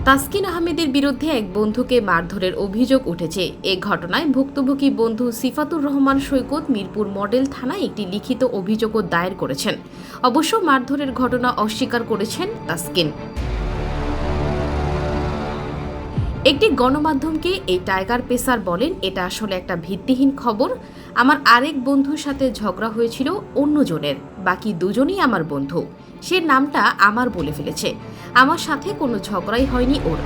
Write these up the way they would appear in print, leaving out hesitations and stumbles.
তাসকিন আহমেদের বিরুদ্ধে এক বন্ধুকে মারধরের অভিযোগ উঠেছে। এ ঘটনায় ভুক্তভোগী বন্ধু সিফাতুর রহমান সৈকত মিরপুর মডেল থানায় একটি লিখিত অভিযোগও দায়ের করেছেন। অবশ্য মারধরের ঘটনা অস্বীকার করেছেন তাসকিন। একটি গণমাধ্যমকে এই টাইগার পেসার বলেন, এটা আসলে একটা ভিত্তিহীন খবর। আমার আরেক বন্ধুর সাথে ঝগড়া হয়েছিল অন্যজনের, বাকি দুজনই আমার বন্ধু। সে নামটা আমার বলে ফেলেছে, আমার সাথে কোনো ঝগড়াই হয়নি ওর।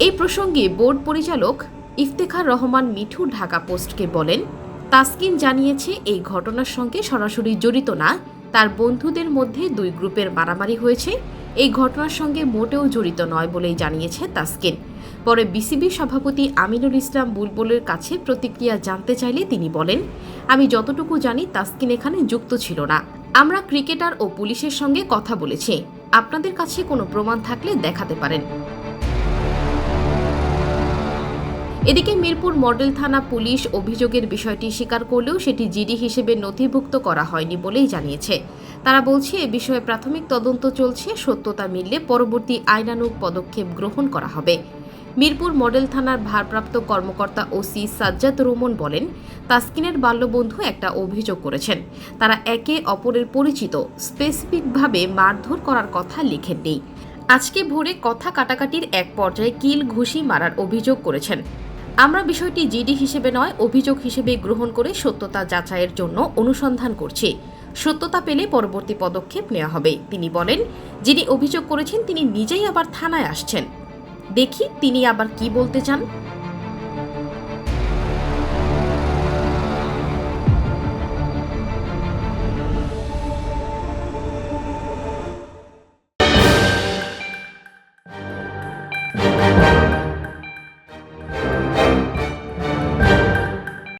এই প্রসঙ্গে বোর্ড পরিচালক ইফতেখার রহমান মিঠু ঢাকা পোস্টকে বলেন, তাসকিন জানিয়েছে এই ঘটনার সঙ্গে সরাসরি জড়িত না, তার বন্ধুদের মধ্যে দুই গ্রুপের মারামারি হয়েছে, এই ঘটনার সঙ্গে মোটেও জড়িত নয় বলেই জানিয়েছে তাসকিন। পরে বিসিবি সভাপতি আমিনুল ইসলাম বুলবুলের কাছে প্রতিক্রিয়া জানতে চাইলে তিনি বলেন, আমি যতটুকু জানি তাসকিন এখানে যুক্ত ছিল না। আমরা ক্রিকেটার ও পুলিশের সঙ্গে কথা বলেছি, আপনাদের কাছে কোনো প্রমাণ থাকলে দেখাতে পারেন। এদিকে মিরপুর মডেল থানা পুলিশ অভিযোগের বিষয়টি স্বীকার করলেও সেটি জিডি হিসেবে নথিভুক্ত করা হয়নি বলেই জানিয়েছে। তারা বলছে, এ বিষয়ে প্রাথমিক তদন্ত চলছে, সত্যতা মিললে পরবর্তী আইনানুগ পদক্ষেপ গ্রহণ করা হবে। মিরপুর মডেল থানার ভারপ্রাপ্ত কর্মকর্তা ওসি সাজ্জাদ রোমন বলেন, তাসকিনের বাল্যবন্ধু একটা অভিযোগ করেছেন, তারা একে অপরের পরিচিত, স্পেসিফিকভাবে মারধর করার কথা লিখেননি। আজকে ভোরে কথা কাটাকাটির এক পর্যায়ে কিল ঘুষি মারার অভিযোগ করেছেন। আমরা বিষয়টি জিডি হিসেবে নয়, অভিযোগ হিসেবে গ্রহণ করে সত্যতা যাচাইয়ের জন্য অনুসন্ধান করছি। সত্যতা পেলে পরবর্তী পদক্ষেপ নেওয়া হবে। তিনি বলেন, যিনি অভিযোগ করেছেন তিনি নিজেই আবার থানায় আসছেন, দেখি তিনি আবার কি বলতে চান।